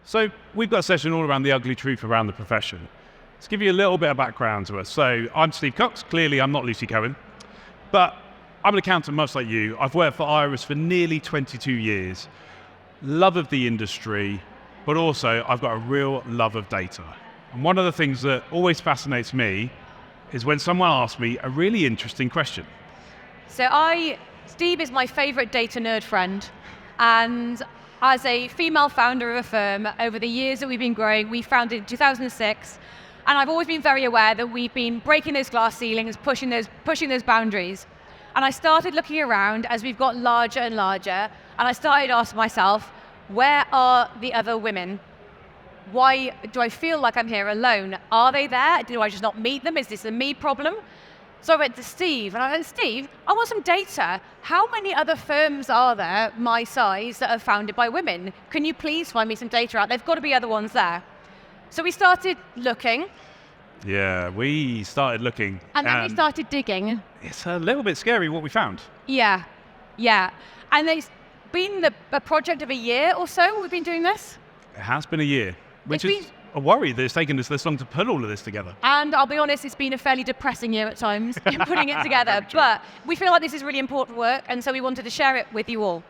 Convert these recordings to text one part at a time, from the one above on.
So we've got a session all around the ugly truth around the profession. Let's give you a little bit of background to us. So I'm Steve Cox. Clearly, I'm not Lucy Cohen, but I'm an accountant much like you. I've worked for Iris for nearly 22 years. Love of the industry, but also I've got a real love of data. And one of the things that always fascinates me is when someone asks me a really interesting question. So Steve is my favorite data nerd friend, and as a female founder of a firm, over the years that we've been growing, we founded in 2006, and I've always been very aware that we've been breaking those glass ceilings, pushing those boundaries. And I started looking around as we've got larger and larger, and I started asking myself, where are the other women? Why do I feel like I'm here alone? Are they there? Do I just not meet them? Is this a me problem? So I went to Steve, and I went, Steve, I want some data. How many other firms are there my size that are founded by women? Can you please find me some data out? There's got to be other ones there. So we started looking. Yeah, we started looking. And then we started digging. It's a little bit scary what we found. Yeah. And it's been a project of a year or so we've been doing this. It has been a year, which is a worry that it's taken us this long to put all of this together. And I'll be honest, it's been a fairly depressing year at times in putting it together. But we feel like this is really important work, and so we wanted to share it with you all.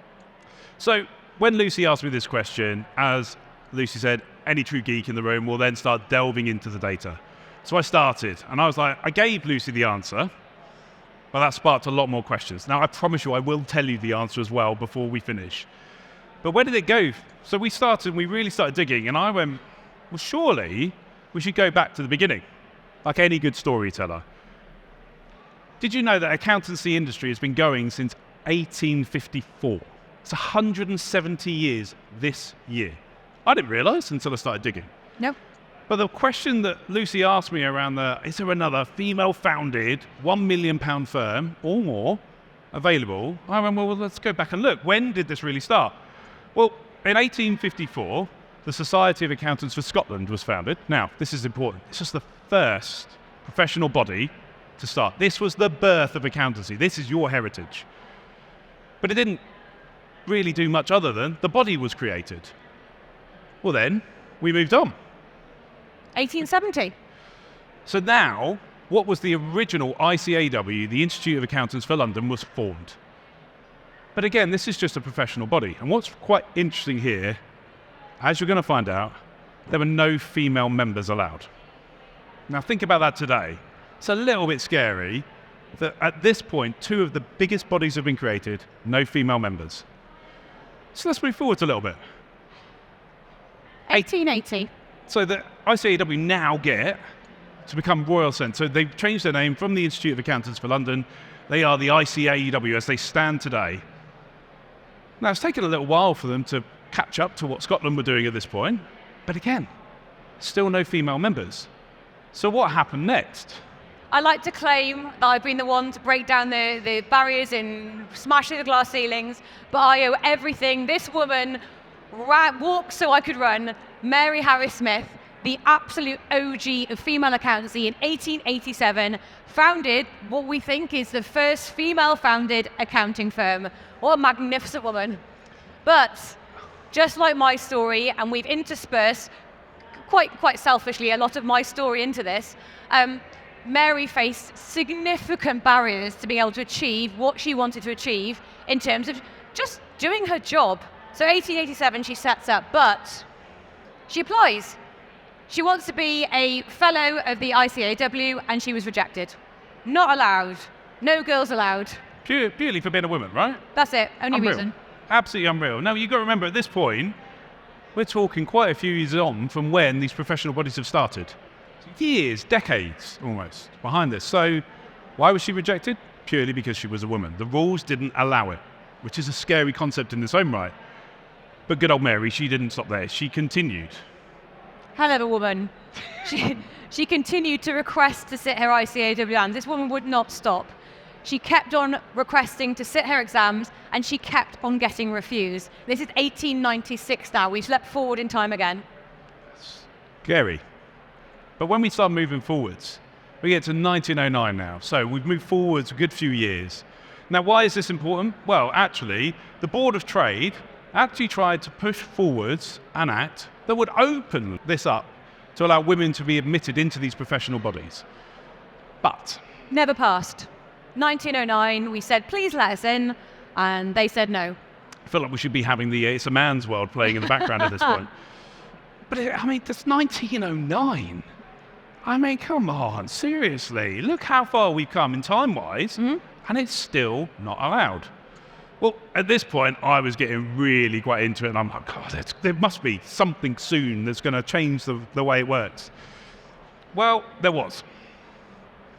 So when Lucy asked me this question, as Lucy said, any true geek in the room will then start delving into the data. So I started, and I was like, I gave Lucy the answer, but that sparked a lot more questions. Now, I promise you, I will tell you the answer as well before we finish. But where did it go? So we really started digging, and I went, well, surely we should go back to the beginning, like any good storyteller. Did you know that accountancy industry has been going since 1854? It's 170 years this year. I didn't realise until I started digging. No. But the question that Lucy asked me around is there another female-founded £1 million firm or more available? I went, well, let's go back and look. When did this really start? Well, in 1854, the Society of Accountants for Scotland was founded. Now, this is important. This was the first professional body to start. This was the birth of accountancy. This is your heritage. But it didn't really do much other than the body was created. Well, then, we moved on. 1870. So now, what was the original ICAW, the Institute of Accountants for London, was formed. But again, this is just a professional body. And what's quite interesting here, as you're going to find out, there were no female members allowed. Now think about that today. It's a little bit scary that at this point, two of the biggest bodies have been created, no female members. So let's move forward a little bit. 1880. So the ICAW now get to become Royal Ascent. So they've changed their name from the Institute of Accountants for London. They are the ICAEW as they stand today. Now, it's taken a little while for them to catch up to what Scotland were doing at this point. But again, still no female members. So what happened next? I like to claim that I've been the one to break down the barriers and smash through the glass ceilings, but I owe everything. This woman walked so I could run, Mary Harris Smith, the absolute OG of female accountancy in 1887, founded what we think is the first female-founded accounting firm. What a magnificent woman. But just like my story, and we've interspersed quite selfishly a lot of my story into this, Mary faced significant barriers to being able to achieve what she wanted to achieve in terms of just doing her job. So 1887 she sets up, but she applies. She wants to be a fellow of the ICAW, and she was rejected. Not allowed. No girls allowed. Purely for being a woman, right? That's it. Only unreal. reason. Absolutely unreal. Now, you've got to remember, at this point, we're talking quite a few years on from when these professional bodies have started. Years, decades, almost, behind this. So why was she rejected? Purely because she was a woman. The rules didn't allow it, which is a scary concept in its own right. But good old Mary, she didn't stop there. She continued. Hell of a woman. She continued to request to sit her ICAW exams. This woman would not stop. She kept on requesting to sit her exams, and she kept on getting refused. This is 1896 now. We've leapt forward in time again. Scary. But when we start moving forwards, we get to 1909 now. So we've moved forwards a good few years. Now, why is this important? Well, actually, the Board of Trade actually tried to push forwards an act that would open this up to allow women to be admitted into these professional bodies. But never passed. 1909, we said, please let us in, and they said no. I feel like we should be having the It's a Man's World playing in the background at this point. But that's 1909. I mean, come on, seriously. Look how far we've come in time-wise, and it's still not allowed. Well, at this point, I was getting really quite into it, and I'm like, God, there must be something soon that's going to change the way it works. Well, there was.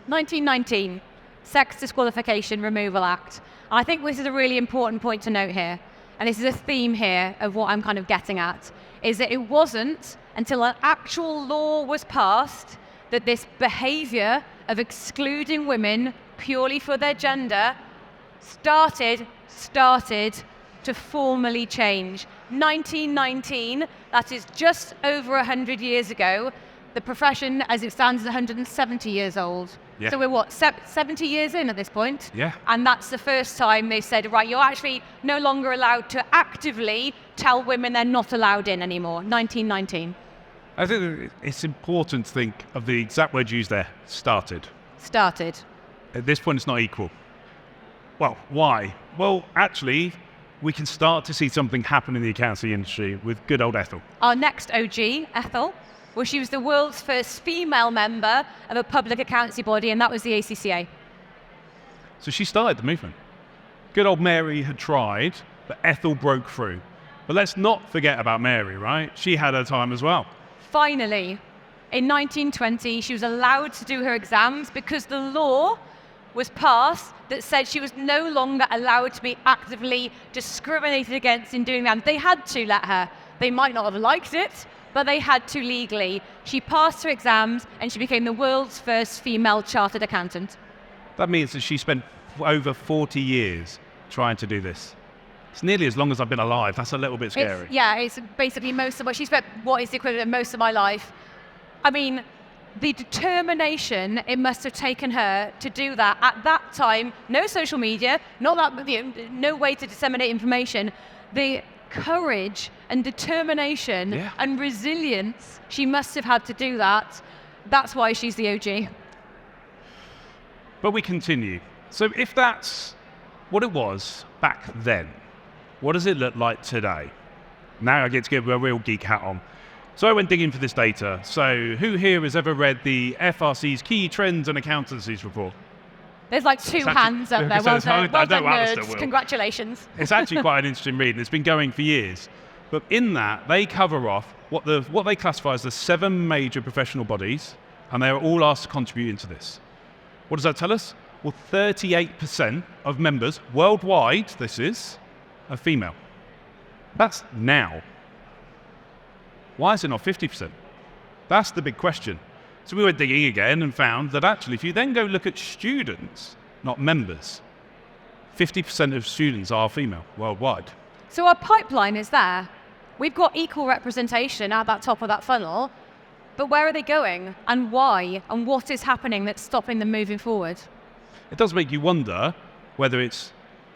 1919, Sex Disqualification Removal Act. I think this is a really important point to note here, and this is a theme here of what I'm kind of getting at, is that it wasn't until an actual law was passed that this behaviour of excluding women purely for their gender started to formally change. 1919, that is just over 100 years ago. The profession, as it stands, is 170 years old. Yeah. So we're 70 years in at this point? Yeah. And that's the first time they said, right, you're actually no longer allowed to actively tell women they're not allowed in anymore. 1919. I think it's important to think of the exact word used there, started. Started. At this point, it's not equal. Well, why? Well, actually, we can start to see something happen in the accountancy industry with good old Ethel. Our next OG, Ethel, well, she was the world's first female member of a public accountancy body, and that was the ACCA. So she started the movement. Good old Mary had tried, but Ethel broke through. But let's not forget about Mary, right? She had her time as well. Finally, in 1920, she was allowed to do her exams because the law was passed that said she was no longer allowed to be actively discriminated against in doing them. They had to let her. They might not have liked it, but they had to legally. She passed her exams and she became the world's first female chartered accountant. That means that she spent over 40 years trying to do this. It's nearly as long as I've been alive. That's a little bit scary. It's basically most of what she spent, what is the equivalent of most of my life. I mean, the determination it must have taken her to do that at that time. No social media, no way to disseminate information. The courage and determination and resilience she must have had to do that. That's why she's the OG. But we continue. So if that's what it was back then, what does it look like today? Now I get to get a real geek hat on. So I went digging for this data. So who here has ever read the FRC's Key Trends and Accountancies report? There's like two hands up there. Well done, nerds. Congratulations. It's actually quite an interesting read, and it's been going for years. But in that, they cover off what they classify as the 7 major professional bodies, and they're all asked to contribute into this. What does that tell us? Well, 38% of members worldwide, are female. That's now. Why is it not 50%? That's the big question. So we went digging again and found that actually, if you then go look at students, not members, 50% of students are female worldwide. So our pipeline is there. We've got equal representation at that top of that funnel, but where are they going and why and what is happening that's stopping them moving forward? It does make you wonder whether is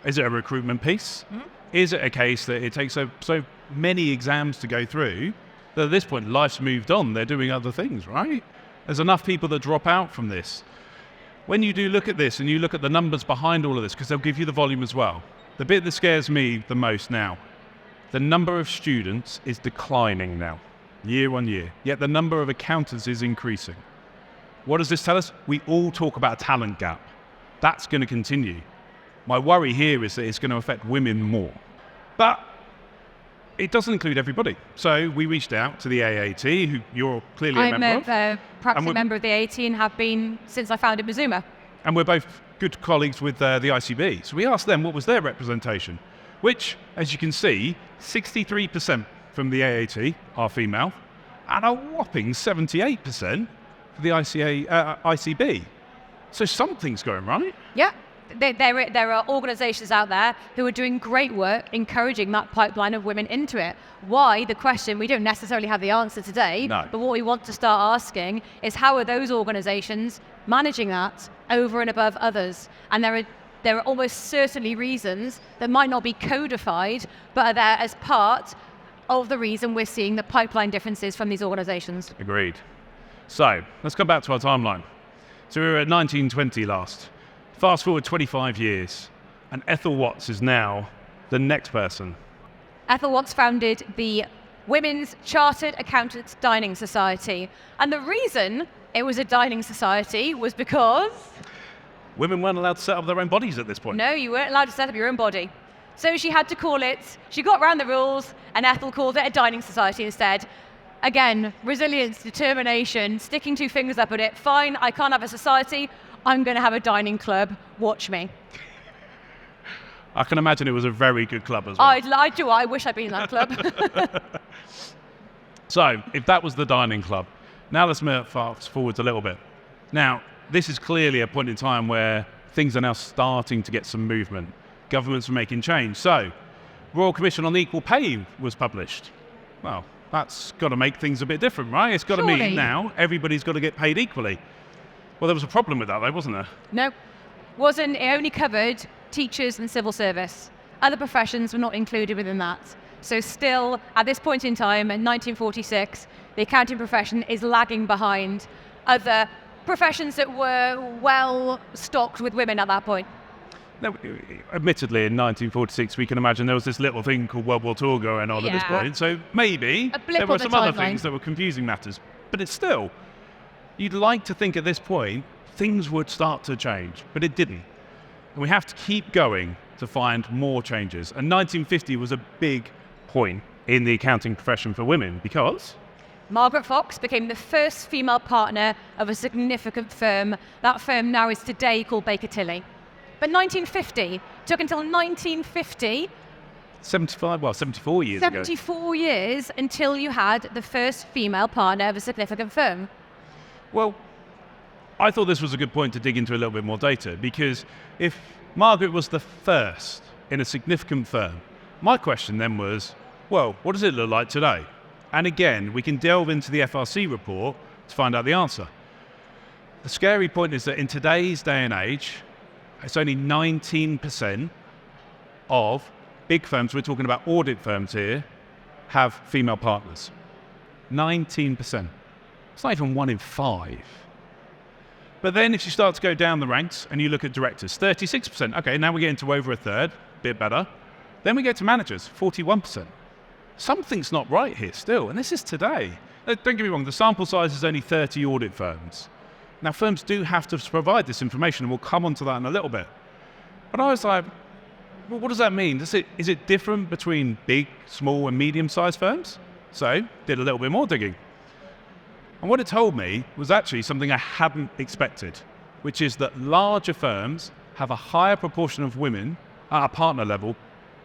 it a recruitment piece? Is it a case that it takes so many exams to go through that at this point life's moved on, they're doing other things, right? There's enough people that drop out from this. When you do look at this and you look at the numbers behind all of this, because they'll give you the volume as well, the bit that scares me the most now, the number of students is declining now, year on year, yet the number of accountants is increasing. What does this tell us? We all talk about a talent gap. That's going to continue. My worry here is that it's going to affect women more. But it doesn't include everybody. So we reached out to the AAT, who you're clearly a member of. I'm a practicing member of the AAT and have been since I founded Mazuma. And we're both good colleagues with the ICB. So we asked them what was their representation, which, as you can see, 63% from the AAT are female, and a whopping 78% for the ICB. So something's going right. Yeah. There are organisations out there who are doing great work encouraging that pipeline of women into it. Why? The question, we don't necessarily have the answer today, no. But what we want to start asking is how are those organisations managing that over and above others? And there there are almost certainly reasons that might not be codified, but are there as part of the reason we're seeing the pipeline differences from these organizations. Agreed. So let's come back to our timeline. So we were at 1920 last. Fast forward 25 years, and Ethel Watts is now the next person. Ethel Watts founded the Women's Chartered Accountants Dining Society. And the reason it was a dining society was because... women weren't allowed to set up their own bodies at this point. No, you weren't allowed to set up your own body. So she had to call it, she got around the rules, and Ethel called it a dining society instead. Again, resilience, determination, sticking two fingers up at it. Fine, I can't have a society, I'm going to have a dining club. Watch me. I can imagine it was a very good club as well. I wish I'd been in that club. So, if that was the dining club, now let's move fast forward a little bit. Now, this is clearly a point in time where things are now starting to get some movement. Governments are making change. So, Royal Commission on Equal Pay was published. Well, that's got to make things a bit different, right? It's got to mean now everybody's got to get paid equally. Well, there was a problem with that, though, wasn't there? No, wasn't. It only covered teachers and civil service. Other professions were not included within that. So still, at this point in time, in 1946, the accounting profession is lagging behind other professions that were well stocked with women at that point. Now, admittedly, in 1946, we can imagine there was this little thing called World War II going on at this point. So maybe there were some other things that were confusing matters. But it's still, you'd like to think at this point, things would start to change. But it didn't. And we have to keep going to find more changes. And 1950 was a big point in the accounting profession for women because... Margaret Fox became the first female partner of a significant firm. That firm now is today called Baker Tilly. But 1950 took until 1950... 74 years ago. 74 years until you had the first female partner of a significant firm. Well, I thought this was a good point to dig into a little bit more data, because if Margaret was the first in a significant firm, my question then was, well, what does it look like today? And again, we can delve into the FRC report to find out the answer. The scary point is that in today's day and age, it's only 19% of big firms, we're talking about audit firms here, have female partners. 19%. It's not even 1 in 5. But then if you start to go down the ranks and you look at directors, 36%. Okay, now we get into over a third, bit better. Then we get to managers, 41%. Something's not right here still, and this is today. Don't get me wrong, the sample size is only 30 audit firms. Now, firms do have to provide this information, and we'll come on to that in a little bit. But I was like, well, what does that mean? Is it different between big, small, and medium-sized firms? So, did a little bit more digging. And what it told me was actually something I hadn't expected, which is that larger firms have a higher proportion of women at a partner level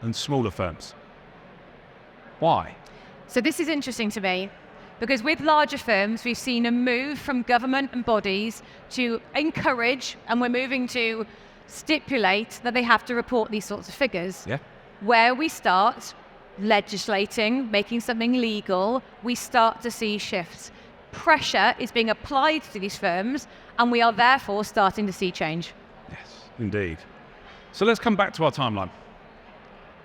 than smaller firms. Why? So this is interesting to me, because with larger firms, we've seen a move from government and bodies to encourage, and we're moving to stipulate that they have to report these sorts of figures. Yeah. Where we start legislating, making something legal, we start to see shifts. Pressure is being applied to these firms, and we are therefore starting to see change. Yes, indeed. So let's come back to our timeline.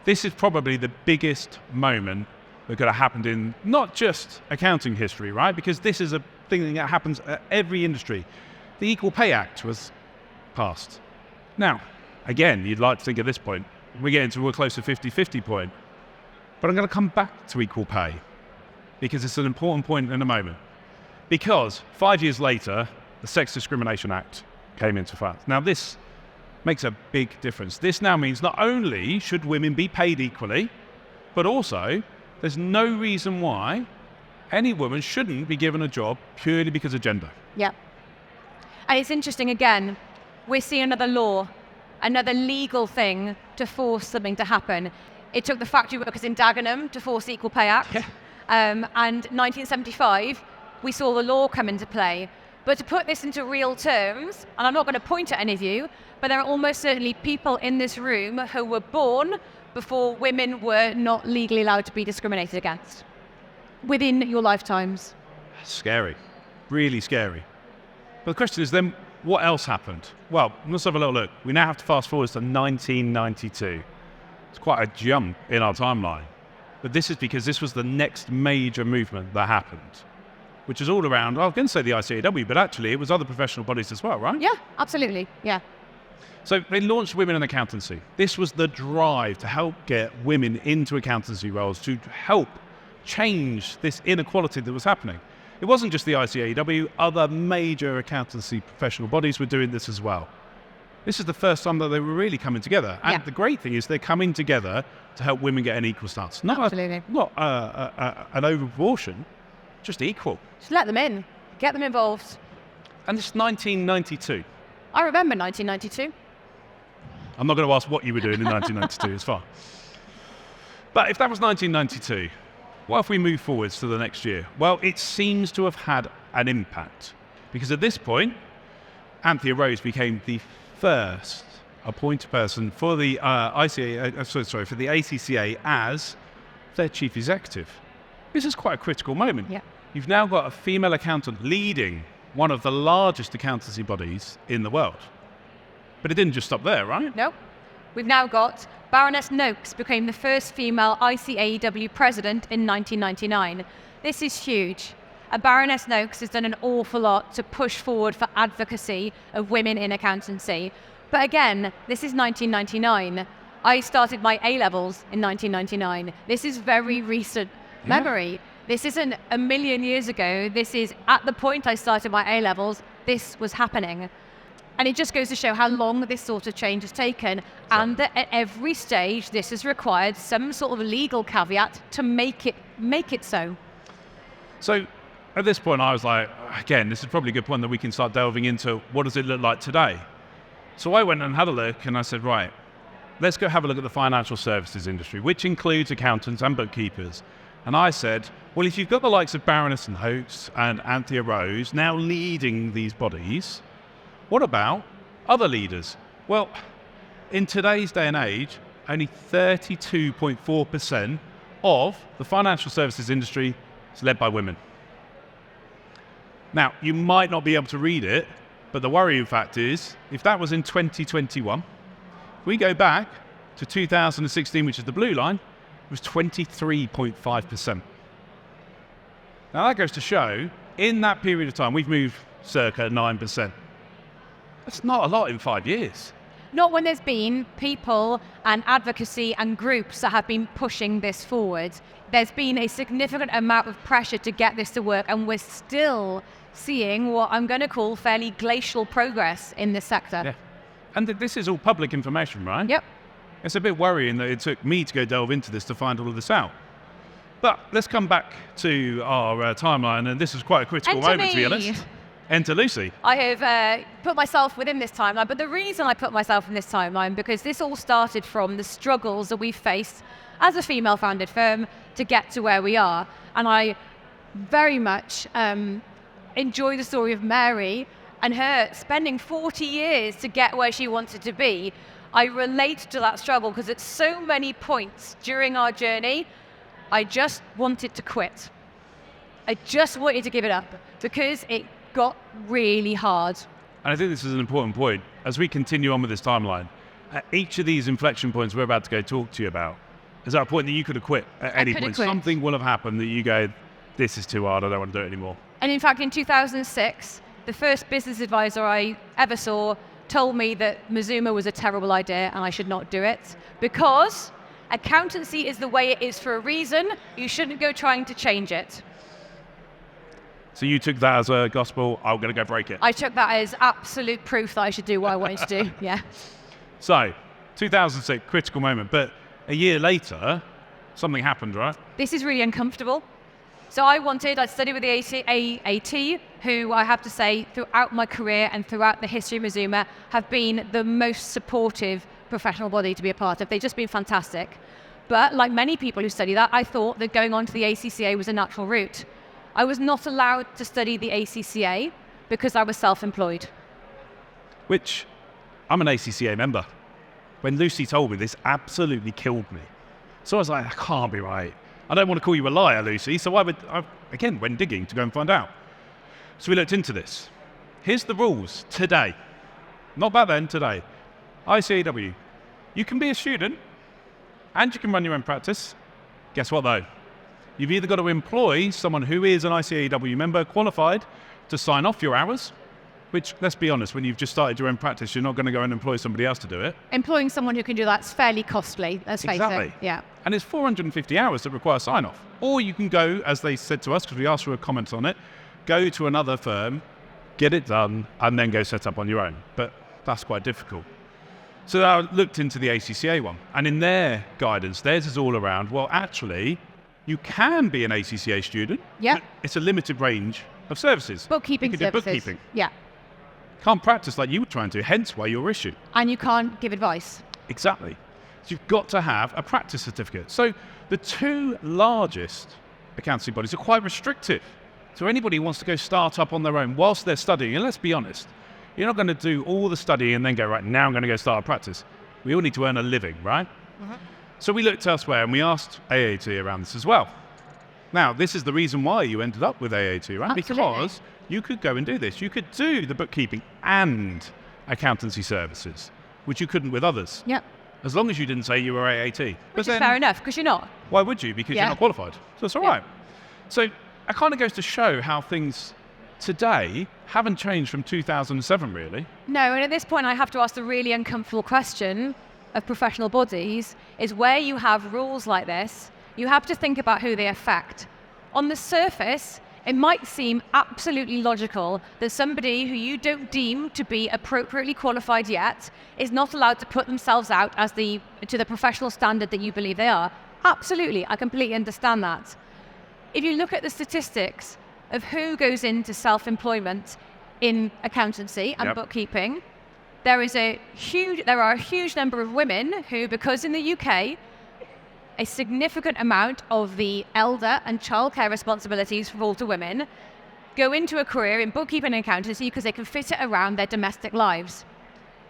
This is probably the biggest moment that could have happened in not just accounting history, right? Because this is a thing that happens at every industry. The Equal Pay Act was passed. Now, again, you'd like to think at this point, we're getting to a closer 50-50 point. But I'm going to come back to equal pay, because it's an important point in a moment. Because 5 years later, the Sex Discrimination Act came into effect. Now, this makes a big difference. This now means not only should women be paid equally, but also there's no reason why any woman shouldn't be given a job purely because of gender. Yeah. And it's interesting, again, we're seeing another law, another legal thing to force something to happen. It took the factory workers in Dagenham to force the Equal Pay Act. Yeah. And 1975, we saw the law come into play. But to put this into real terms, and I'm not going to point at any of you, but there are almost certainly people in this room who were born before women were not legally allowed to be discriminated against within your lifetimes. Scary, really scary. But the question is then, what else happened? Well, let's have a little look. We now have to fast forward to 1992. It's quite a jump in our timeline. But this is because this was the next major movement that happened, which is all around, I was going to say the ICAW, but actually it was other professional bodies as well, right? Yeah, absolutely. Yeah. So they launched Women in Accountancy. This was the drive to help get women into accountancy roles, to help change this inequality that was happening. It wasn't just the ICAW, other major accountancy professional bodies were doing this as well. This is the first time that they were really coming together. And the great thing is they're coming together to help women get an equal stance. Not an overproportion, just equal. Just let them in. Get them involved. And this is 1992. I remember 1992. I'm not going to ask what you were doing in 1992, it's fine. But if that was 1992, what if we move forwards to the next year? Well, it seems to have had an impact. Because at this point, Anthea Rose became the first appointed person for the for the ACCA as their chief executive. This is quite a critical moment. Yeah. You've now got a female accountant leading one of the largest accountancy bodies in the world. But it didn't just stop there, right? No. We've now got Baroness Noakes became the first female ICAEW president in 1999. This is huge. And Baroness Noakes has done an awful lot to push forward for advocacy of women in accountancy. But again, this is 1999. I started my A-levels in 1999. This is very recent memory. This isn't a million years ago. This is at the point I started my A-levels, this was happening. And it just goes to show how long this sort of change has taken, and that at every stage this has required some sort of legal caveat to make it so. So at this point I was like, again, this is probably a good point that we can start delving into what does it look like today. So I went and had a look and I said, right, let's go have a look at the financial services industry, which includes accountants and bookkeepers. And I said, well, if you've got the likes of Baroness Noakes and Anthea Rose now leading these bodies, what about other leaders? Well, in today's day and age, only 32.4% of the financial services industry is led by women. Now, you might not be able to read it, but the worrying fact is, if that was in 2021, we go back to 2016, which is the blue line, it was 23.5%. Now, that goes to show, in that period of time, we've moved circa 9%. That's not a lot in 5 years. Not when there's been people and advocacy and groups that have been pushing this forward. There's been a significant amount of pressure to get this to work, and we're still seeing what I'm going to call fairly glacial progress in this sector. Yeah. And this is all public information, right? Yep. It's a bit worrying that it took me to go delve into this to find all of this out. But let's come back to our timeline, and this is quite a critical moment, to be honest. Enter Lucy. I have put myself within this timeline, but the reason I put myself in this timeline, because this all started from the struggles that we faced as a female-founded firm to get to where we are. And I very much enjoy the story of Mary and her spending 40 years to get where she wanted to be. I relate to that struggle because at so many points during our journey, I just wanted to quit. I just wanted to give it up because it got really hard. And I think this is an important point. As we continue on with this timeline, at each of these inflection points we're about to go talk to you about, is that a point that you could have quit at any point? Something will have happened that you go, this is too hard, I don't want to do it anymore. And in fact, in 2006, the first business advisor I ever saw told me that Mazuma was a terrible idea and I should not do it because accountancy is the way it is for a reason. You shouldn't go trying to change it. So you took that as a gospel, I'm going to go break it. I took that as absolute proof that I should do what I wanted to do, yeah. So, 2006, critical moment, but a year later, something happened, right? This is really uncomfortable. So I'd studied with the AAT, who I have to say, throughout my career and throughout the history of Mazuma, have been the most supportive professional body to be a part of. They've just been fantastic. But like many people who study that, I thought that going on to the ACCA was a natural route. I was not allowed to study the ACCA because I was self-employed. Which, I'm an ACCA member. When Lucy told me, this absolutely killed me. So I was like, that can't be right. I don't want to call you a liar, Lucy, so I again went digging to go and find out. So we looked into this. Here's the rules today. not back then, today. ICAEW. You can be a student and you can run your own practice. Guess what though? You've either got to employ someone who is an ICAEW member qualified to sign off your hours, which, let's be honest, when you've just started your own practice, you're not going to go and employ somebody else to do it. Employing someone who can do that's fairly costly, let's face it. Yeah. And it's 450 hours that require sign-off. Or you can go, as they said to us, because we asked for a comment on it, go to another firm, get it done, and then go set up on your own. But that's quite difficult. So I looked into the ACCA one, and in their guidance, theirs is all around, well, actually, you can be an ACCA student. Yeah. It's a limited range of services. Bookkeeping you can services. do bookkeeping. Yeah. Can't practice like you were trying to, hence why your issue. And you can't give advice. Exactly. So you've got to have a practice certificate. So the two largest accountancy bodies are quite restrictive. So anybody who wants to go start up on their own whilst they're studying, and let's be honest, you're not going to do all the studying and then go, right, now I'm going to go start a practice. We all need to earn a living, right? Mm-hmm. So we looked elsewhere and we asked AAT around this as well. Now, this is the reason why you ended up with AAT, right? Absolutely. Because you could go and do this. You could do the bookkeeping and accountancy services, which you couldn't with others. Yep. As long as you didn't say you were AAT. Which is fair enough, because you're not. Why would you? Because you're not qualified. So it's all right. So it kind of goes to show how things today haven't changed from 2007, really. No, and at this point I have to ask the really uncomfortable question of professional bodies is where you have rules like this, you have to think about who they affect. On the surface, it might seem absolutely logical that somebody who you don't deem to be appropriately qualified yet is not allowed to put themselves out as to the professional standard that you believe they are. Absolutely, I completely understand that. If you look at the statistics of who goes into self-employment in accountancy and bookkeeping, there are a huge number of women who, because in the UK, a significant amount of the elder and childcare responsibilities fall to women, go into a career in bookkeeping and accountancy because they can fit it around their domestic lives.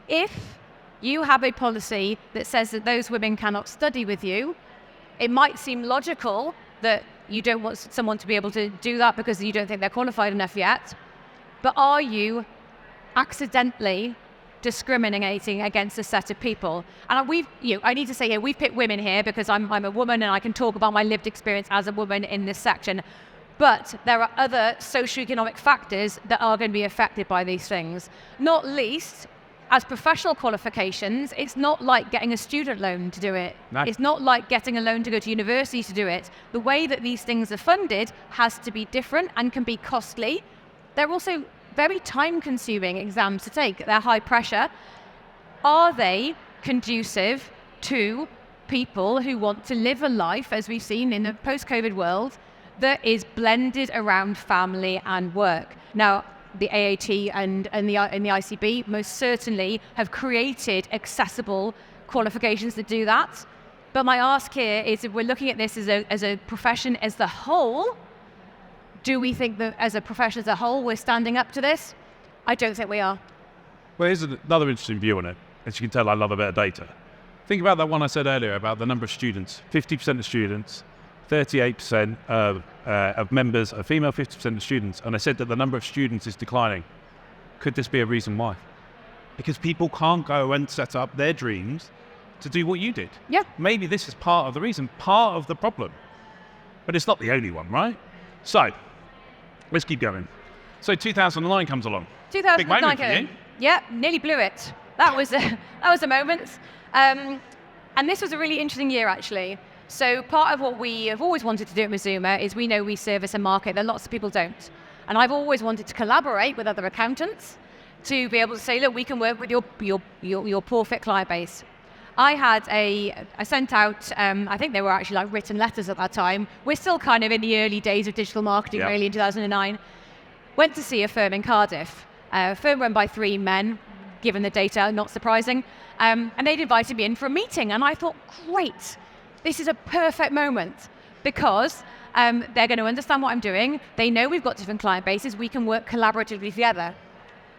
If you have a policy that says that those women cannot study with you, it might seem logical that you don't want someone to be able to do that because you don't think they're qualified enough yet. But are you accidentally discriminating against a set of people? And I need to say here, we've picked women here because I'm a woman and I can talk about my lived experience as a woman in this section. But there are other socioeconomic factors that are going to be affected by these things. Not least, as professional qualifications, it's not like getting a student loan to do it. No. It's not like getting a loan to go to university to do it. The way that these things are funded has to be different and can be costly. They're also very time-consuming exams to take. They're high pressure. Are they conducive to people who want to live a life, as we've seen in the post-COVID world, that is blended around family and work? Now, the AAT and the ICB most certainly have created accessible qualifications that do that. But my ask here is, if we're looking at this as a profession as the whole, do we think that as a profession as a whole we're standing up to this? I don't think we are. Well, here's another interesting view on it. As you can tell, I love a bit of data. Think about that one I said earlier about the number of students. 50% of students, 38% of members are female, 50% of students. And I said that the number of students is declining. Could this be a reason why? Because people can't go and set up their dreams to do what you did. Yeah. Maybe this is part of the reason, part of the problem. But it's not the only one, right? So, let's keep going. So 2009 comes along. 2009 came. Yeah, nearly blew it. That was a moment. And this was a really interesting year, actually. So part of what we have always wanted to do at Mazuma is we know we service a market that lots of people don't. And I've always wanted to collaborate with other accountants to be able to say, look, we can work with your poor fit client base. I sent out, I think they were actually like written letters at that time. We're still kind of in the early days of digital marketing, really, in 2009. Went to see a firm in Cardiff, a firm run by 3 men, given the data, not surprising. And they'd invited me in for a meeting. And I thought, great, this is a perfect moment because they're going to understand what I'm doing. They know we've got different client bases. We can work collaboratively together.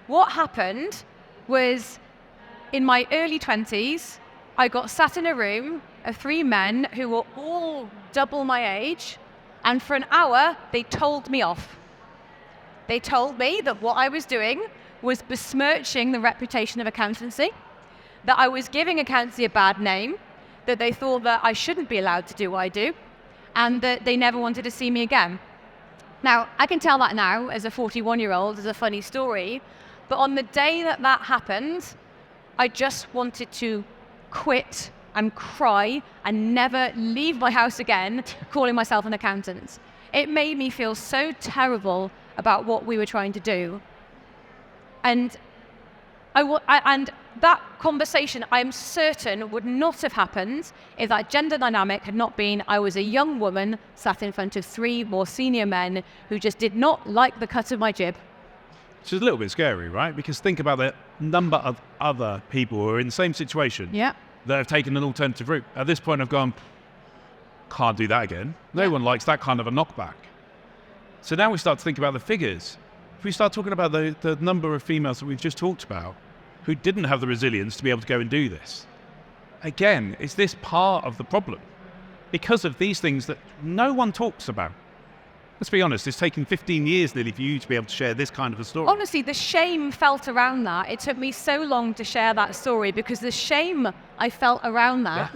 What happened was in my early 20s, I got sat in a room of 3 men who were all double my age, and for an hour, they told me off. They told me that what I was doing was besmirching the reputation of accountancy, that I was giving accountancy a bad name, that they thought that I shouldn't be allowed to do what I do, and that they never wanted to see me again. Now, I can tell that now as a 41-year-old as a funny story, but on the day that that happened, I just wanted to quit and cry and never leave my house again calling myself an accountant. It made me feel so terrible about what we were trying to do. And and that conversation, I'm certain, would not have happened if that gender dynamic had not been I was a young woman sat in front of 3 more senior men who just did not like the cut of my jib. Which is a little bit scary, right? Because think about the number of other people who are in the same situation that have taken an alternative route. At this point, I've gone, can't do that again. No one likes that kind of a knockback. So now we start to think about the figures. If we start talking about the number of females that we've just talked about who didn't have the resilience to be able to go and do this, again, is this part of the problem? Because of these things that no one talks about. Let's be honest, it's taken 15 years nearly for you to be able to share this kind of a story. Honestly, the shame felt around that. It took me so long to share that story because the shame I felt around that.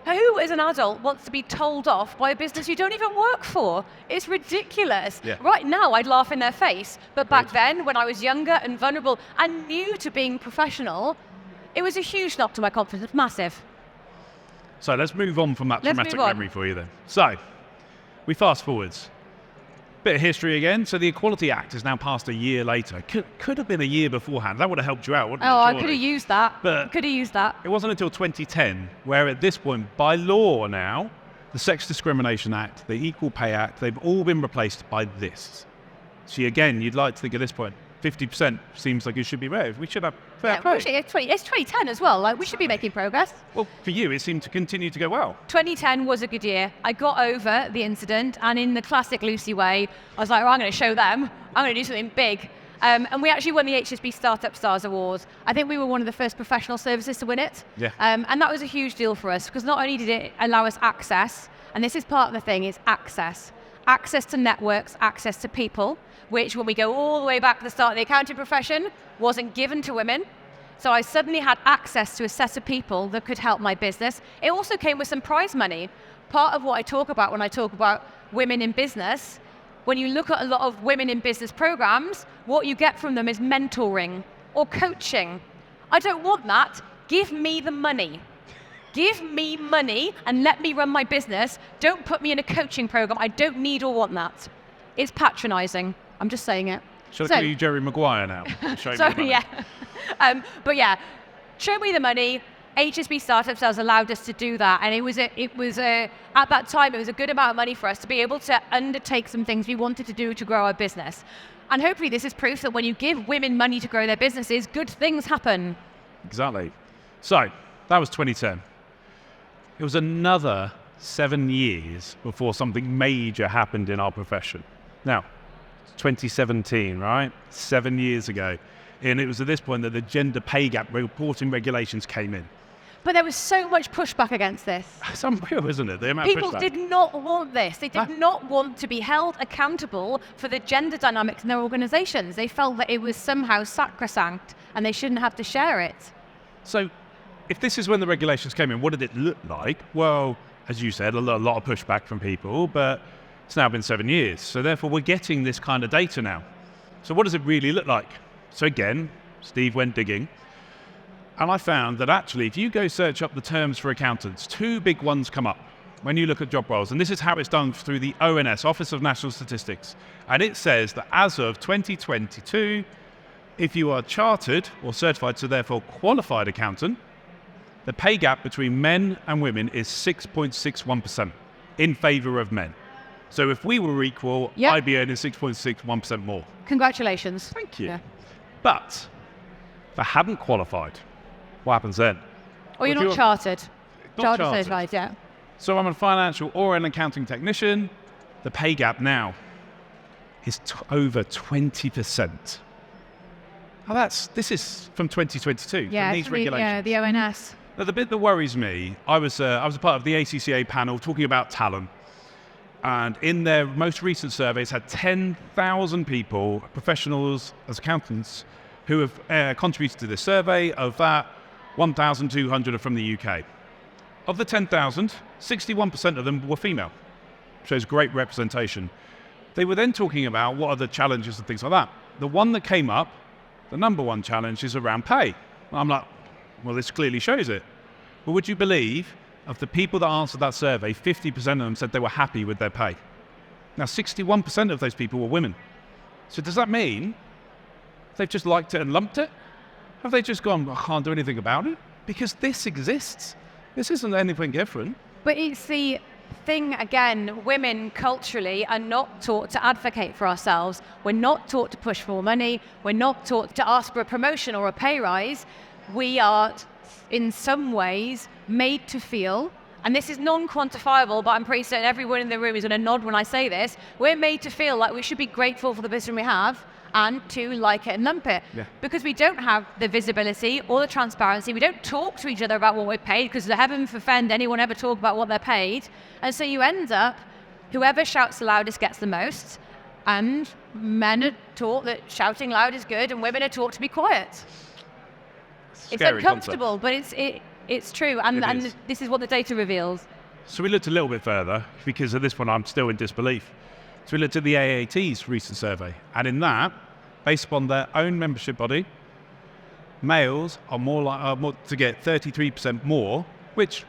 Yeah. Who, as an adult, wants to be told off by a business you don't even work for? It's ridiculous. Yeah. Right now, I'd laugh in their face. But back then, when I was younger and vulnerable and new to being professional, it was a huge knock to my confidence, massive. So let's move on from that traumatic memory for you then. So, we fast forwards. Bit of history again. So the Equality Act is now passed a year later. Could have been a year beforehand. That would have helped you out, wouldn't it? Oh, I could have used that. It wasn't until 2010 where at this point, by law now, the Sex Discrimination Act, the Equal Pay Act, they've all been replaced by this. See, again, you'd like to think at this point, 50% seems like it should be rare. We should have fair play. It's 2010 as well. Like, we should be making progress. Well, for you, it seemed to continue to go well. 2010 was a good year. I got over the incident, and in the classic Lucy way, I was like, I'm going to show them. I'm going to do something big. And we actually won the HSB Startup Stars Awards. I think we were one of the first professional services to win it. Yeah. And that was a huge deal for us, because not only did it allow us access, and this is part of the thing, is access. Access to networks, access to people, which when we go all the way back to the start of the accounting profession, wasn't given to women. So I suddenly had access to a set of people that could help my business. It also came with some prize money. Part of what I talk about when I talk about women in business, when you look at a lot of women in business programs, what you get from them is mentoring or coaching. I don't want that. Give me the money. Give me money and let me run my business. Don't put me in a coaching program. I don't need or want that. It's patronizing. I'm just saying it. Shall I call you Jerry Maguire now? Sorry, yeah. But yeah, show me the money. HSB Startup Stars allowed us to do that, and it was at that time it was a good amount of money for us to be able to undertake some things we wanted to do to grow our business. And hopefully this is proof that when you give women money to grow their businesses, good things happen. Exactly. So that was 2010. It was another 7 years before something major happened in our profession. Now, 2017, right? 7 years ago. And it was at this point that the gender pay gap reporting regulations came in. But there was so much pushback against this. It's unreal, isn't it? The amount People of pushback. did not want this. They did not want to be held accountable for the gender dynamics in their organizations. They felt that it was somehow sacrosanct and they shouldn't have to share it. So if this is when the regulations came in, what did it look like? Well, as you said, a lot of pushback from people, but it's now been 7 years. So therefore, we're getting this kind of data now. So what does it really look like? So again, Steve went digging, and I found that actually, if you go search up the terms for accountants, 2 big ones come up when you look at job roles. And this is how it's done through the ONS, Office of National Statistics. And it says that as of 2022, if you are chartered or certified, so therefore qualified accountant, the pay gap between men and women is 6.61% in favour of men. So if we were equal, I'd be earning 6.61% more. Congratulations. Thank you. Yeah. But if I hadn't qualified, what happens then? Or you're not chartered. Not chartered. Certified, yeah. So I'm a financial or an accounting technician. The pay gap now is over 20%. Now this is from 2022, from these regulations. Yeah, the ONS. Now the bit that worries me, I was a part of the ACCA panel talking about talent. And in their most recent surveys had 10,000 people, professionals as accountants, who have contributed to this survey. Of that, 1,200 are from the UK. Of the 10,000, 61% of them were female. Shows great representation. They were then talking about what are the challenges and things like that. The one that came up, the number one challenge, is around pay. I'm like, well, this clearly shows it. But would you believe, of the people that answered that survey, 50% of them said they were happy with their pay. Now, 61% of those people were women. So does that mean they've just liked it and lumped it? Have they just gone, I can't do anything about it? Because this exists. This isn't anything different. But it's the thing, again, women culturally are not taught to advocate for ourselves. We're not taught to push for more money. We're not taught to ask for a promotion or a pay rise. We are, in some ways, made to feel, and this is non-quantifiable, but I'm pretty certain everyone in the room is going to nod when I say this, we're made to feel like we should be grateful for the position we have and to like it and lump it. Yeah. Because we don't have the visibility or the transparency. We don't talk to each other about what we're paid, because heaven forfend anyone ever talk about what they're paid. And so you end up, whoever shouts the loudest gets the most, and men are taught that shouting loud is good and women are taught to be quiet. It's uncomfortable, but it's true, and this is what the data reveals. So we looked a little bit further, because at this point I'm still in disbelief. So we looked at the AAT's recent survey, and in that, based upon their own membership body, males are more to get 33% more, which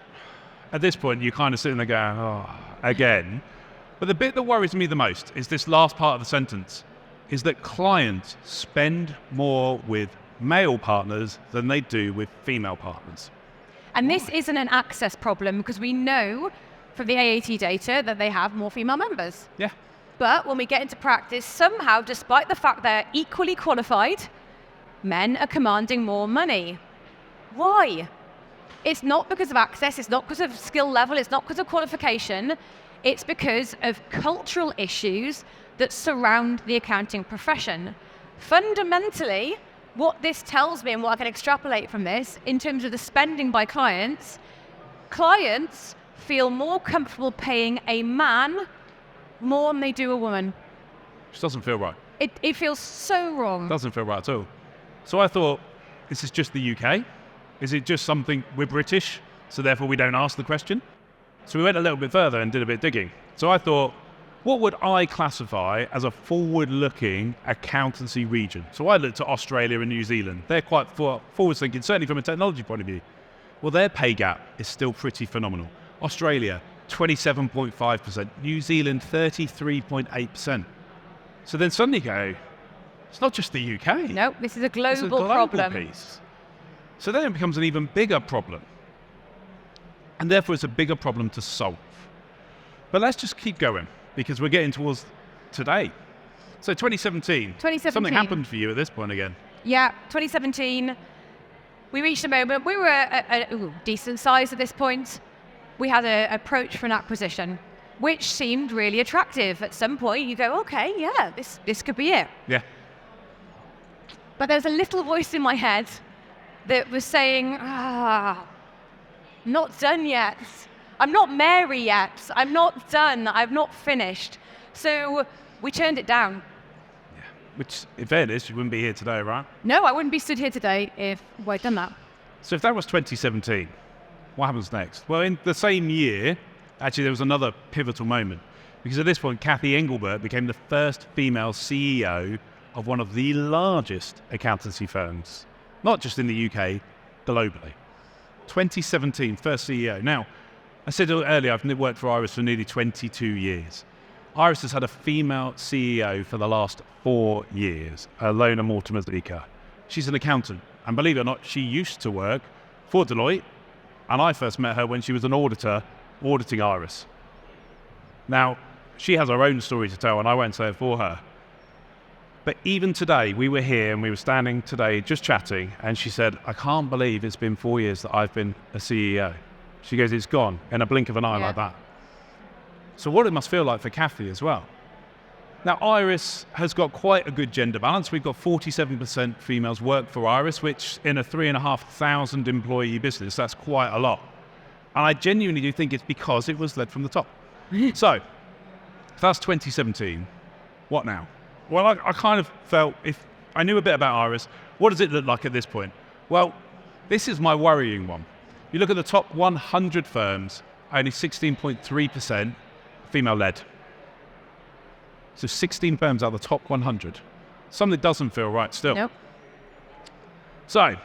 at this point you kind of sit there going, oh, again. But the bit that worries me the most is this last part of the sentence, is that clients spend more with male partners than they do with female partners. And this isn't an access problem, because we know from the AAT data that they have more female members. Yeah. But when we get into practice, somehow, despite the fact they're equally qualified, men are commanding more money. Why? It's not because of access, it's not because of skill level, it's not because of qualification, it's because of cultural issues that surround the accounting profession. Fundamentally, what this tells me and what I can extrapolate from this, in terms of the spending by clients feel more comfortable paying a man more than they do a woman. Which doesn't feel right. It feels so wrong. Doesn't feel right at all. So I thought, this is just the UK? Is it just something, we're British, so therefore we don't ask the question? So we went a little bit further and did a bit of digging. So I thought, what would I classify as a forward-looking accountancy region? So I looked at Australia and New Zealand. They're quite forward-thinking, certainly from a technology point of view. Well, their pay gap is still pretty phenomenal. Australia, 27.5%. New Zealand, 33.8%. So then suddenly go, it's not just the UK. No, this is a global, it's a global problem. Piece. So then it becomes an even bigger problem. And therefore it's a bigger problem to solve. But let's just keep going, because we're getting towards today. So 2017. Something happened for you at this point again. Yeah, 2017. We reached a moment. We were a decent size at this point. We had an approach for an acquisition, which seemed really attractive. At some point, you go, okay, yeah, this could be it. Yeah. But there was a little voice in my head that was saying, not done yet. I'm not Mary yet. I'm not done. I've not finished. So we turned it down. Yeah. Which, in fairness, you wouldn't be here today, right? No, I wouldn't be stood here today if I'd done that. So if that was 2017, what happens next? Well, in the same year, actually, there was another pivotal moment. Because at this point, Kathy Engelbert became the first female CEO of one of the largest accountancy firms. Not just in the UK, globally. 2017, first CEO. Now, I said earlier, I've worked for Iris for nearly 22 years. Iris has had a female CEO for the last 4 years, Alona Mortimer-Zika. She's an accountant, and believe it or not, she used to work for Deloitte, and I first met her when she was an auditor auditing Iris. Now, she has her own story to tell, and I won't say it for her. But even today, we were here and we were standing today just chatting, and she said, I can't believe it's been 4 years that I've been a CEO. She goes, it's gone in a blink of an eye like that. So what it must feel like for Kathy as well. Now, Iris has got quite a good gender balance. We've got 47% females work for Iris, which in a 3,500 employee business, that's quite a lot. And I genuinely do think it's because it was led from the top. So, if that's 2017, what now? Well, I kind of felt, if I knew a bit about Iris, What does it look like at this point? Well, this is my worrying one. You look at the top 100 firms, only 16.3% female-led. So 16 firms out of the top 100. Something doesn't feel right still. Nope. So,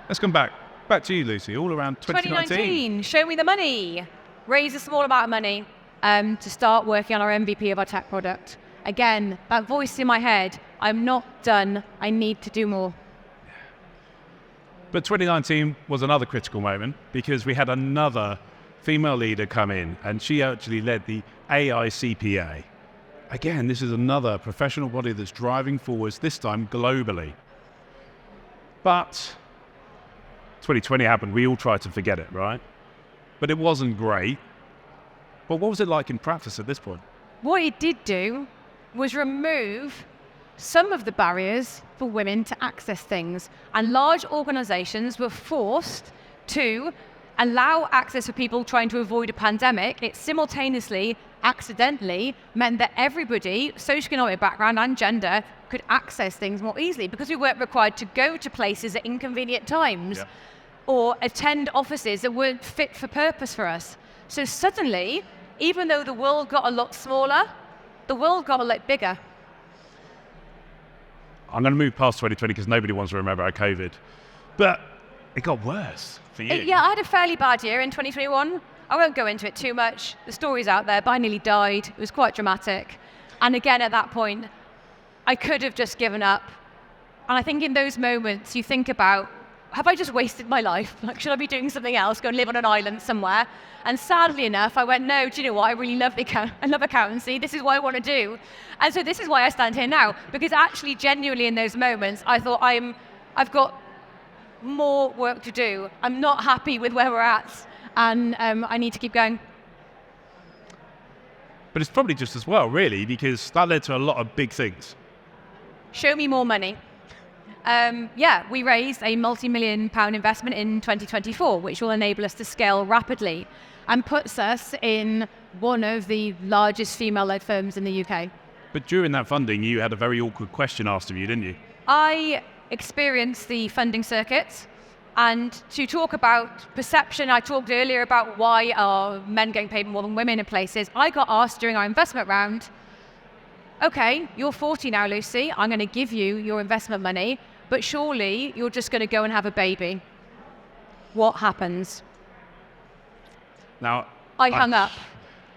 let's come back. Back to you, Lucy, all around 2019. Show me the money. Raise a small amount of money to start working on our MVP of our tech product. Again, that voice in my head, I'm not done, I need to do more. But 2019 was another critical moment because we had another female leader come in, and she actually led the AICPA. Again, this is another professional body that's driving forwards, this time globally. But 2020 happened, we all tried to forget it, right? But it wasn't great. But what was it like in practice at this point? What it did do was remove some of the barriers for women to access things. And large organizations were forced to allow access for people trying to avoid a pandemic. It simultaneously, accidentally, meant that everybody, socioeconomic background and gender, could access things more easily because we weren't required to go to places at inconvenient times or attend offices that weren't fit for purpose for us. So suddenly, even though the world got a lot smaller, the world got a lot bigger. I'm going to move past 2020 because nobody wants to remember our COVID. But it got worse for you. Yeah, I had a fairly bad year in 2021. I won't go into it too much. The story's out there, but I nearly died. It was quite dramatic. And again, at that point, I could have just given up. And I think in those moments, you think about, have I just wasted my life? Like, should I be doing something else, go and live on an island somewhere? And sadly enough, I went, no, do you know what? I really love I love accountancy. This is what I want to do. And so this is why I stand here now. Because actually, genuinely in those moments, I thought I've got more work to do. I'm not happy with where we're at. And I need to keep going. But it's probably just as well, really, because that led to a lot of big things. Show me more money. We raised a multi-million-pound investment in 2024, which will enable us to scale rapidly and puts us in one of the largest female-led firms in the UK. But during that funding, you had a very awkward question asked of you, didn't you? I experienced the funding circuit, and to talk about perception, I talked earlier about why are men getting paid more than women in places. I got asked during our investment round, okay, you're 40 now, Lucy, I'm going to give you your investment money, but surely you're just going to go and have a baby. What happens? Now, I hung up.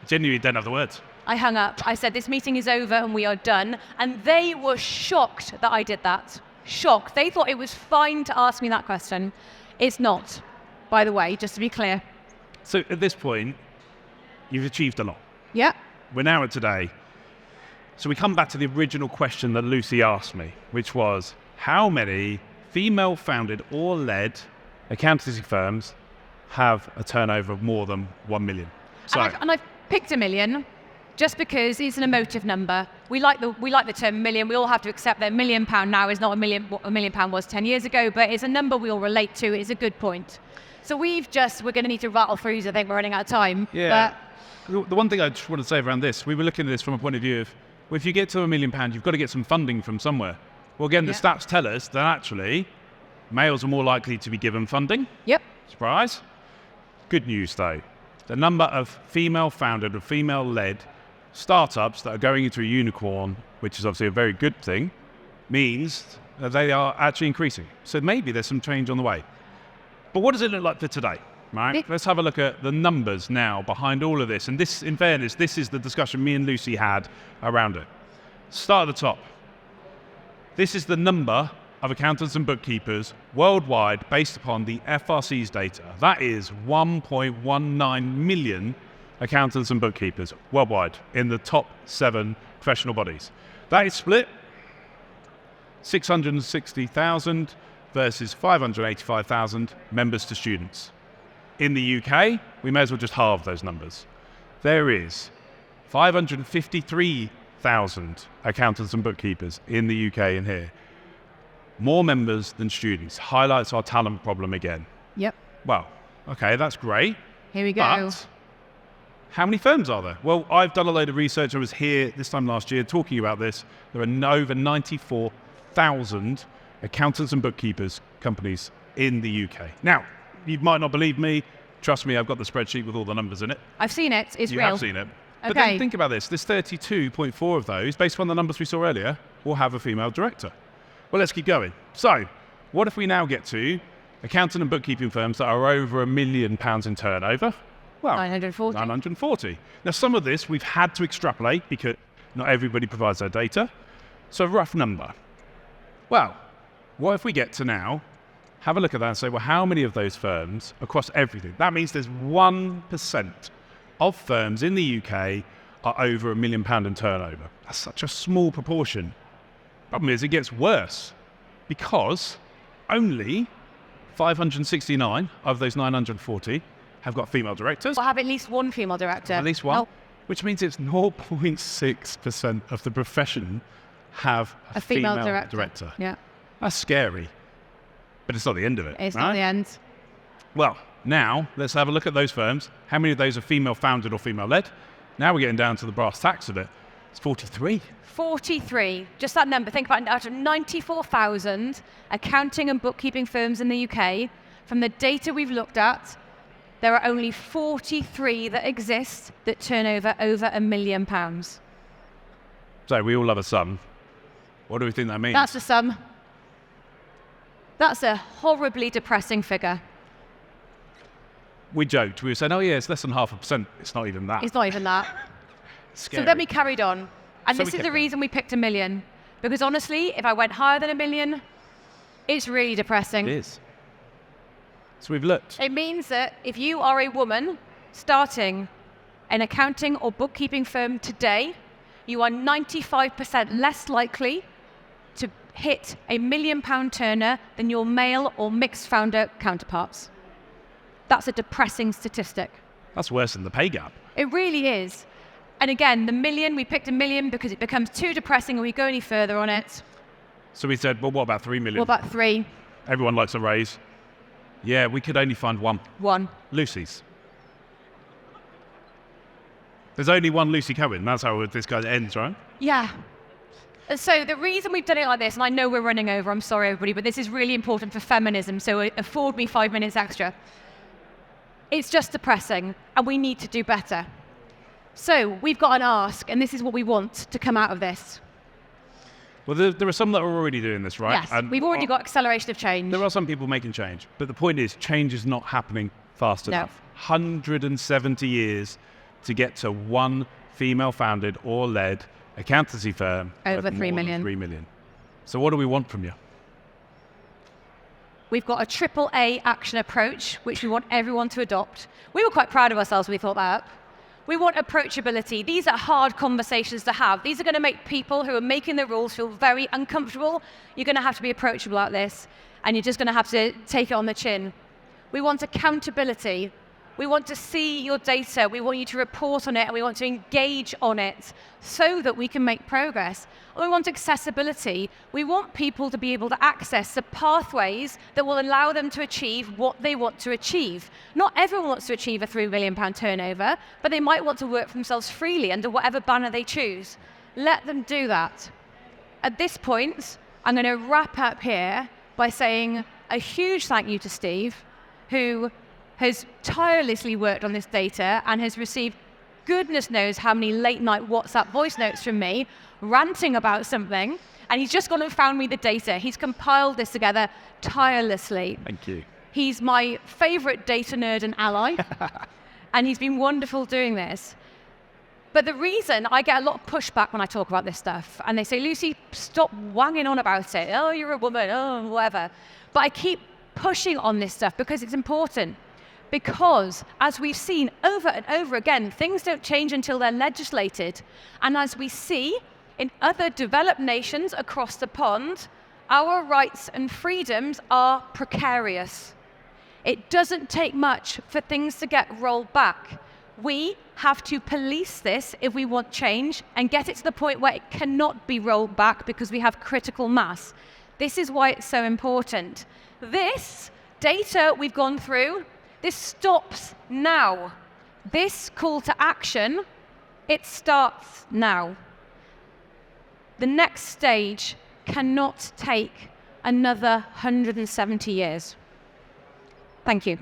Genuinely don't have the words. I hung up. I said, this meeting is over and we are done. And they were shocked that I did that. Shocked. They thought it was fine to ask me that question. It's not, by the way, just to be clear. So at this point, you've achieved a lot. Yeah. We're now at today. So we come back to the original question that Lucy asked me, which was, how many female-founded or led accountancy firms have a turnover of more than 1 million? So, and I've picked $1 million just because it's an emotive number. We like the term million. We all have to accept that £1 million now is not what £1 million was 10 years ago, but it's a number we all relate to. It's a good point. So we're going to need to rattle through these. I think we're running out of time. Yeah. But the one thing I just want to say around this, we were looking at this from a point of view of, well, if you get to £1 million, you've got to get some funding from somewhere. Well, again, the stats tell us that actually males are more likely to be given funding. Yep. Surprise. Good news, though. The number of female-founded or female-led startups that are going into a unicorn, which is obviously a very good thing, means that they are actually increasing. So maybe there's some change on the way. But what does it look like for today? Right? Let's have a look at the numbers now behind all of this. And this, in fairness, this is the discussion me and Lucy had around it. Start at the top. This is the number of accountants and bookkeepers worldwide based upon the FRC's data. That is 1.19 million accountants and bookkeepers worldwide in the top 7 professional bodies. That is split 660,000 versus 585,000 members to students. In the UK, we may as well just halve those numbers. There is 553,000 accountants and bookkeepers in the UK and here. More members than students. Highlights our talent problem again. Yep. Well, okay, that's great. Here we go. But how many firms are there? Well, I've done a load of research. I was here this time last year talking about this. There are over 94,000 accountants and bookkeepers companies in the UK. Now, you might not believe me. Trust me, I've got the spreadsheet with all the numbers in it. I've seen it. It's You real. have seen it. But Okay. then think about this. There's 32.4 of those, based on the numbers we saw earlier, will have a female director. Well, let's keep going. So, what if we now get to accountant and bookkeeping firms that are over £1 million in turnover? Well, 940. 940. Now, some of this we've had to extrapolate because not everybody provides their data. So, a rough number. Well, what if we get to now have a look at that and say, well, how many of those firms across everything? That means there's 1% of firms in the UK are over £1 million in turnover. That's such a small proportion. Problem is, it gets worse because only 569 of those 940 have got female directors. We'll have at least one female director. At least one, Oh, which means it's 0.6% of the profession have a female director. Yeah, That's scary, but it's not the end of it. it's right? not the end. Well, now let's have a look at those firms. How many of those are female founded or female led? Now we're getting down to the brass tacks of it. It's 43. 43, just that number. Think about it, out of 94,000 accounting and bookkeeping firms in the UK, from the data we've looked at, there are only 43 that exist that turn over £1 million. So we all love a sum. What do we think that means? That's the sum. That's a horribly depressing figure. We joked. We were saying, oh yeah, it's less than 0.5%. It's not even that. It's not even that. Scary. So then we carried on. And So this we is kept the reason we picked 1 million. Because honestly, if I went higher than 1 million, it's really depressing. It is. So we've looked. It means that if you are a woman starting an accounting or bookkeeping firm today, you are 95% less likely to hit a £1 million turner than your male or mixed founder counterparts. That's a depressing statistic. That's worse than the pay gap. It really is. And again, the million, we picked 1 million because it becomes too depressing and we go any further on it. So we said, well, what about 3 million? What about 3? Everyone likes a raise. Yeah, we could only find one. 1. Lucy's. There's only one Lucy Cohen. That's how this guy ends, right? Yeah. So the reason we've done it like this, and I know we're running over, I'm sorry everybody, but this is really important for feminism, so afford me 5 minutes extra. It's just depressing, and we need to do better. So we've got an ask, and this is what we want to come out of this. Well, there are some that are already doing this, right? Yes, And we've already got acceleration of change. there are some people making change, but the point is, change is not happening fast No. enough. 170 years to get to one female-founded or led accountancy firm Over of 3 more than million. 3 million. So what do we want from you? We've got a AAA action approach, which we want everyone to adopt. We were quite proud of ourselves when we thought that up. We want approachability. These are hard conversations to have. These are going to make people who are making the rules feel very uncomfortable. You're going to have to be approachable at this, and you're just going to have to take it on the chin. We want accountability. We want to see your data. We want you to report on it, and we want to engage on it so that we can make progress. And we want accessibility. We want people to be able to access the pathways that will allow them to achieve what they want to achieve. Not everyone wants to achieve a £3 million turnover, but they might want to work for themselves freely under whatever banner they choose. Let them do that. At this point, I'm going to wrap up here by saying a huge thank you to Steve, who has tirelessly worked on this data and has received goodness knows how many late night WhatsApp voice notes from me ranting about something, and he's just gone and found me the data. He's compiled this together tirelessly. Thank you. He's my favorite data nerd and ally, and he's been wonderful doing this. But the reason I get a lot of pushback when I talk about this stuff, and they say, Lucy, stop wanging on about it. Oh, you're a woman, oh, whatever. But I keep pushing on this stuff because it's important. Because, as we've seen over and over again, things don't change until they're legislated. And as we see in other developed nations across the pond, our rights and freedoms are precarious. It doesn't take much for things to get rolled back. We have to police this if we want change and get it to the point where it cannot be rolled back because we have critical mass. This is why it's so important. This data we've gone through, this stops now. This call to action, it starts now. The next stage cannot take another 170 years. Thank you.